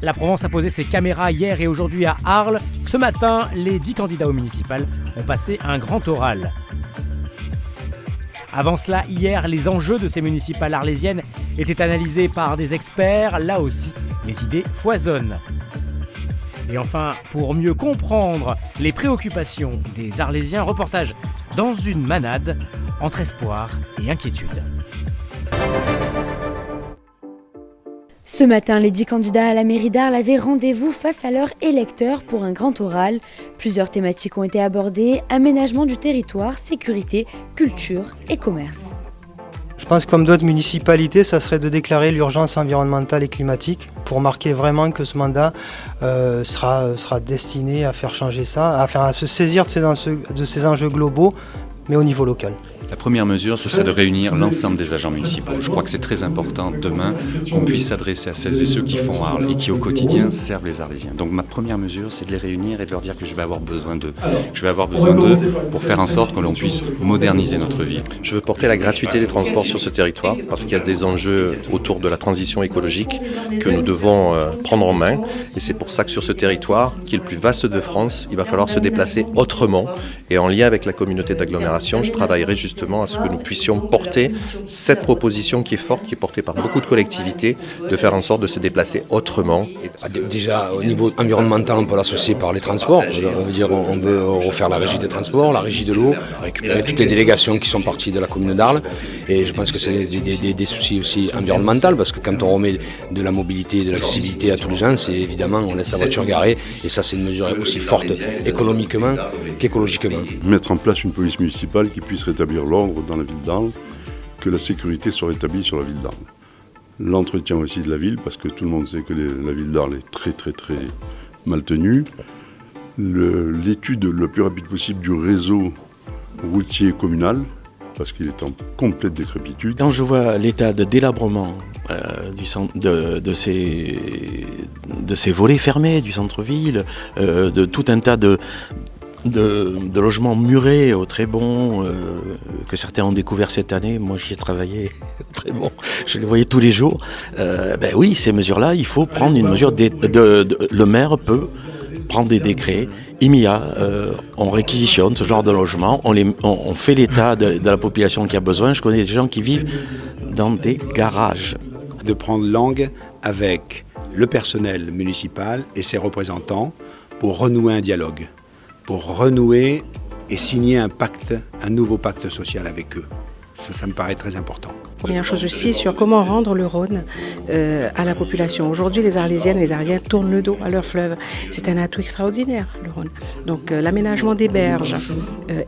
La Provence a posé ses caméras hier et aujourd'hui à Arles. Ce matin, les 10 candidats aux municipales ont passé un grand oral. Avant cela, hier, les enjeux de ces municipales arlésiennes étaient analysés par des experts. Là aussi, les idées foisonnent. Et enfin, pour mieux comprendre les préoccupations des Arlésiens, reportage dans une manade entre espoir et inquiétude. Ce matin, les 10 candidats à la mairie d'Arles avaient rendez-vous face à leurs électeurs pour un grand oral. Plusieurs thématiques ont été abordées, aménagement du territoire, sécurité, culture et commerce. Je pense que comme d'autres municipalités, ça serait de déclarer l'urgence environnementale et climatique pour marquer vraiment que ce mandat sera destiné à faire changer ça, à se saisir de ces enjeux globaux, mais au niveau local. La première mesure, ce serait de réunir l'ensemble des agents municipaux. Je crois que c'est très important demain qu'on puisse s'adresser à celles et ceux qui font Arles et qui au quotidien servent les Arlésiens. Donc ma première mesure, c'est de les réunir et de leur dire que je vais avoir besoin d'eux. Je vais avoir besoin d'eux pour faire en sorte que l'on puisse moderniser notre ville. Je veux porter la gratuité des transports sur ce territoire parce qu'il y a des enjeux autour de la transition écologique que nous devons prendre en main. Et c'est pour ça que sur ce territoire, qui est le plus vaste de France, il va falloir se déplacer autrement. Et en lien avec la communauté d'agglomération, je travaillerai justement à ce que nous puissions porter cette proposition qui est forte, qui est portée par beaucoup de collectivités, de faire en sorte de se déplacer autrement. Déjà, au niveau environnemental, on peut l'associer par les transports. On veut refaire la régie des transports, la régie de l'eau, récupérer toutes les délégations qui sont parties de la commune d'Arles. Et je pense que c'est des soucis aussi environnementaux, parce que quand on remet de la mobilité, de l'accessibilité à tous les gens, c'est évidemment, on laisse la voiture garée. Et ça, c'est une mesure aussi forte économiquement qu'écologiquement. Mettre en place une police municipale qui puisse rétablir l'ordre dans la ville d'Arles, que la sécurité soit rétablie sur la ville d'Arles. L'entretien aussi de la ville, parce que tout le monde sait que la ville d'Arles est très mal tenue. L'étude le plus rapide possible du réseau routier communal, parce qu'il est en complète décrépitude. Quand je vois l'état de délabrement de ces volets fermés du centre-ville, de tout un tas de logements murés au Trébon, que certains ont découvert cette année. Moi, j'y ai travaillé au Trébon, je les voyais tous les jours. Oui, ces mesures-là, il faut prendre une mesure. Le maire peut prendre des décrets immédiats. On réquisitionne ce genre de logement, on fait l'état de la population qui a besoin. Je connais des gens qui vivent dans des garages. De prendre langue avec le personnel municipal et ses représentants pour renouer un dialogue, pour renouer et signer un nouveau pacte social avec eux. Ça me paraît très important. Première chose aussi sur comment rendre le Rhône à la population. Aujourd'hui, les Arlésiennes et les Arlésiens tournent le dos à leur fleuve. C'est un atout extraordinaire, le Rhône. Donc l'aménagement des berges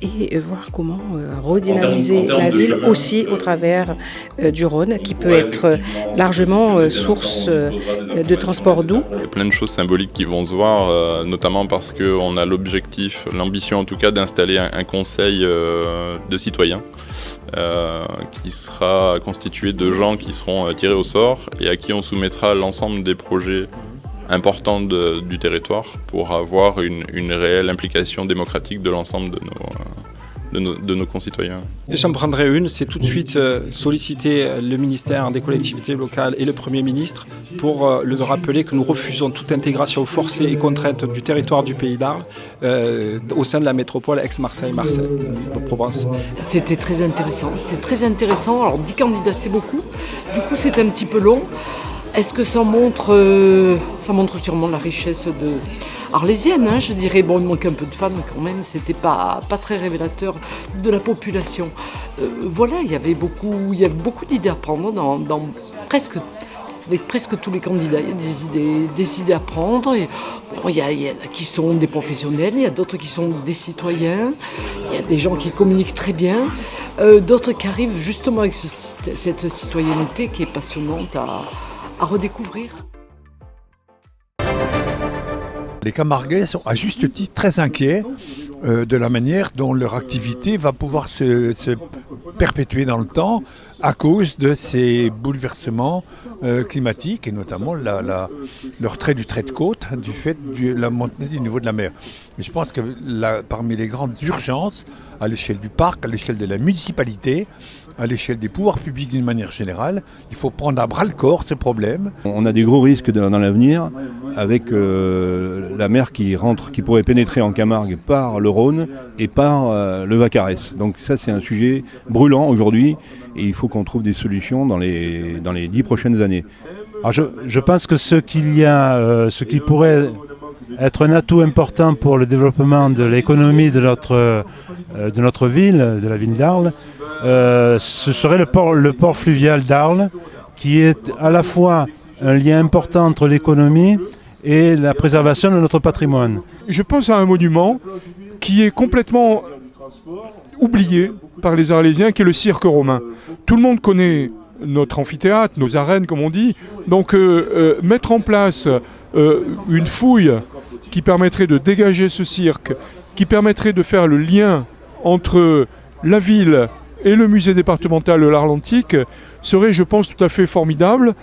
et voir comment redynamiser la ville aussi au travers du Rhône, qui peut être largement source de transport doux. Il y a plein de choses symboliques qui vont se voir, notamment parce qu'on a l'ambition en tout cas, d'installer un conseil de citoyens. Qui sera constitué de gens qui seront tirés au sort et à qui on soumettra l'ensemble des projets importants du territoire pour avoir une réelle implication démocratique de l'ensemble de nos concitoyens. J'en prendrai une, c'est tout de suite solliciter le ministère des collectivités locales et le Premier ministre pour le rappeler que nous refusons toute intégration forcée et contrainte du territoire du Pays d'Arles au sein de la métropole Aix-Marseille-Marseille de Provence. C'était très intéressant. Alors 10 candidats, c'est beaucoup. Du coup, c'est un petit peu long. Est-ce que ça montre sûrement la richesse arlésienne, je dirais. Bon, il manque un peu de femmes quand même, c'était pas très révélateur de la population. Voilà, il y avait beaucoup d'idées à prendre avec presque tous les candidats. Il y a des idées à prendre. Et, bon, il y en a qui sont des professionnels, il y a d'autres qui sont des citoyens, il y a des gens qui communiquent très bien, d'autres qui arrivent justement avec cette citoyenneté qui est passionnante à redécouvrir. Les Camarguais sont à juste titre très inquiets de la manière dont leur activité va pouvoir se perpétuer dans le temps à cause de ces bouleversements climatiques et notamment le retrait du trait de côte du fait de la montée du niveau de la mer. Et je pense que parmi les grandes urgences, à l'échelle du parc, à l'échelle de la municipalité, à l'échelle des pouvoirs publics d'une manière générale, il faut prendre à bras-le-corps ces problèmes. On a des gros risques dans l'avenir avec la mer qui pourrait pénétrer en Camargue par le Rhône et par le Vacarès. Donc ça c'est un sujet brûlant aujourd'hui et il faut qu'on trouve des solutions dans les 10 prochaines années. Alors je pense que ce qui pourrait être un atout important pour le développement de l'économie de notre ville, de la ville d'Arles, ce serait le port fluvial d'Arles, qui est à la fois un lien important entre l'économie et la préservation de notre patrimoine. Je pense à un monument qui est complètement oublié par les Arlésiens, qui est le cirque romain. Tout le monde connaît notre amphithéâtre, nos arènes comme on dit, donc mettre en place une fouille qui permettrait de dégager ce cirque, qui permettrait de faire le lien entre la ville et le musée départemental de l'art antique serait, je pense, tout à fait formidable.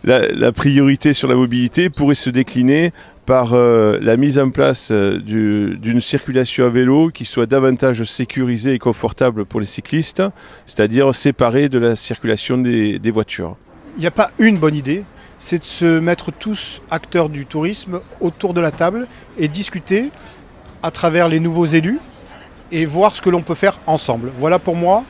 La priorité sur la mobilité pourrait se décliner par la mise en place d'une circulation à vélo qui soit davantage sécurisée et confortable pour les cyclistes, c'est-à-dire séparée de la circulation des voitures. Il n'y a pas une bonne idée, c'est de se mettre tous acteurs du tourisme autour de la table et discuter à travers les nouveaux élus et voir ce que l'on peut faire ensemble. Voilà pour moi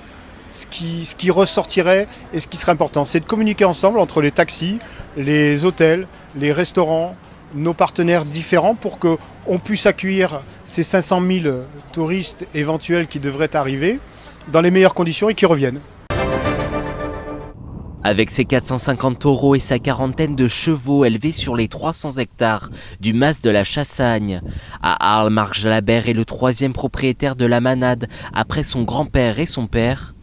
ce qui ressortirait et ce qui serait important. C'est de communiquer ensemble entre les taxis, les hôtels, les restaurants, nos partenaires différents pour qu'on puisse accueillir ces 500 000 touristes éventuels qui devraient arriver dans les meilleures conditions et qui reviennent. Avec ses 450 taureaux et sa quarantaine de chevaux élevés sur les 300 hectares du mas de la Chassagne, à Arles, Marc Jalabert est le 3e propriétaire de la manade après son grand-père et son père.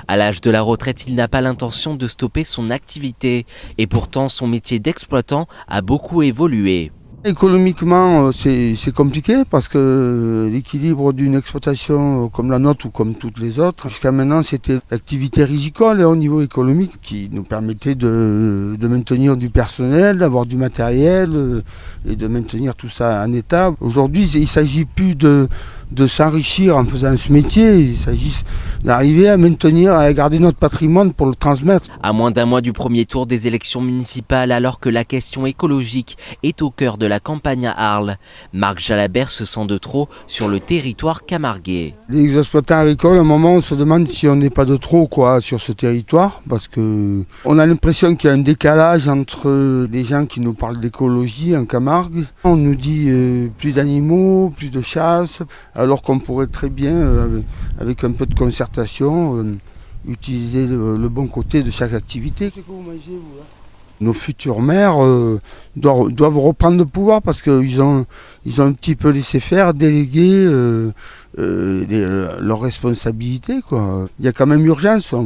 À l'âge de la retraite, il n'a pas l'intention de stopper son activité et pourtant son métier d'exploitant a beaucoup évolué. Économiquement, c'est compliqué parce que l'équilibre d'une exploitation comme la nôtre ou comme toutes les autres, jusqu'à maintenant c'était l'activité rizicole et au niveau économique qui nous permettait de maintenir du personnel, d'avoir du matériel et de maintenir tout ça en état. Aujourd'hui, il ne s'agit plus de s'enrichir en faisant ce métier, il s'agit d'arriver à maintenir, à garder notre patrimoine pour le transmettre. À moins d'un mois du premier tour des élections municipales, alors que la question écologique est au cœur de la campagne à Arles, Marc Jalabert se sent de trop sur le territoire camarguais. Les exploitants agricoles, à un moment, on se demande si on n'est pas de trop sur ce territoire, parce qu'on a l'impression qu'il y a un décalage entre les gens qui nous parlent d'écologie en Camargue. On nous dit plus d'animaux, plus de chasse, alors qu'on pourrait très bien, avec un peu de concertation, utiliser le bon côté de chaque activité. Nos futurs maires doivent reprendre le pouvoir parce qu'ils ont un petit peu laissé faire, délégué leurs responsabilités, quoi. Il y a quand même urgence. Là,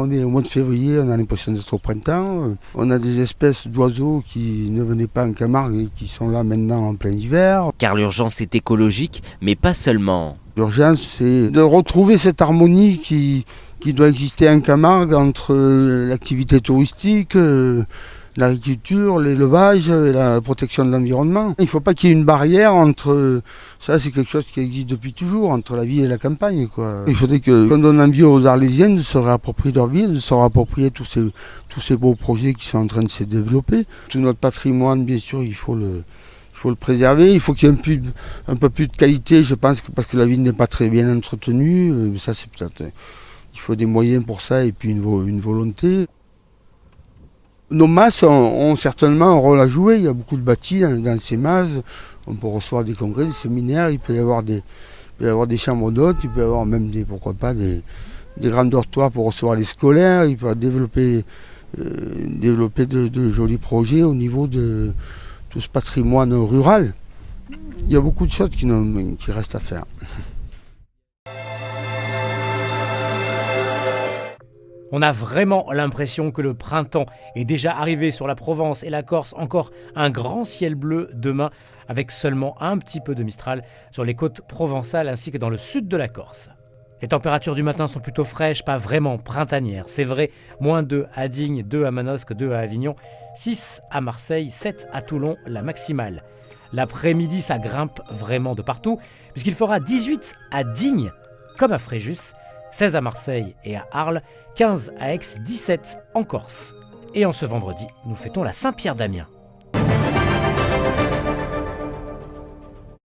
on est au mois de février, on a l'impression d'être au printemps. On a des espèces d'oiseaux qui ne venaient pas en Camargue et qui sont là maintenant en plein hiver. Car l'urgence est écologique, mais pas seulement. L'urgence, c'est de retrouver cette harmonie qui doit exister en Camargue entre l'activité touristique, l'agriculture, l'élevage et la protection de l'environnement. Il ne faut pas qu'il y ait une barrière entre... Ça, c'est quelque chose qui existe depuis toujours, entre la ville et la campagne, quoi. Il faudrait qu'on donne envie aux Arlésiens de se réapproprier leur ville, de se réapproprier tous ces beaux projets qui sont en train de se développer. Tout notre patrimoine, bien sûr, il faut le préserver. Il faut qu'il y ait un peu plus de qualité, je pense, parce que la ville n'est pas très bien entretenue. Mais ça, c'est peut-être... Il faut des moyens pour ça et puis une volonté. Nos masses ont certainement un rôle à jouer. Il y a beaucoup de bâtis dans ces masses. On peut recevoir des congrès, des séminaires. Il peut y avoir des chambres d'hôtes. Il peut y avoir même pourquoi pas des grands dortoirs pour recevoir les scolaires. Il peut développer de jolis projets au niveau de tout ce patrimoine rural. Il y a beaucoup de choses qui restent à faire. On a vraiment l'impression que le printemps est déjà arrivé sur la Provence et la Corse. Encore un grand ciel bleu demain avec seulement un petit peu de Mistral sur les côtes provençales ainsi que dans le sud de la Corse. Les températures du matin sont plutôt fraîches, pas vraiment printanières. C'est vrai, -2 à Digne, 2 à Manosque, 2 à Avignon, 6 à Marseille, 7 à Toulon, la maximale. L'après-midi, ça grimpe vraiment de partout, puisqu'il fera 18 à Digne, comme à Fréjus, 16 à Marseille et à Arles, 15 à Aix, 17 en Corse. Et en ce vendredi, nous fêtons la Saint-Pierre d'Amiens.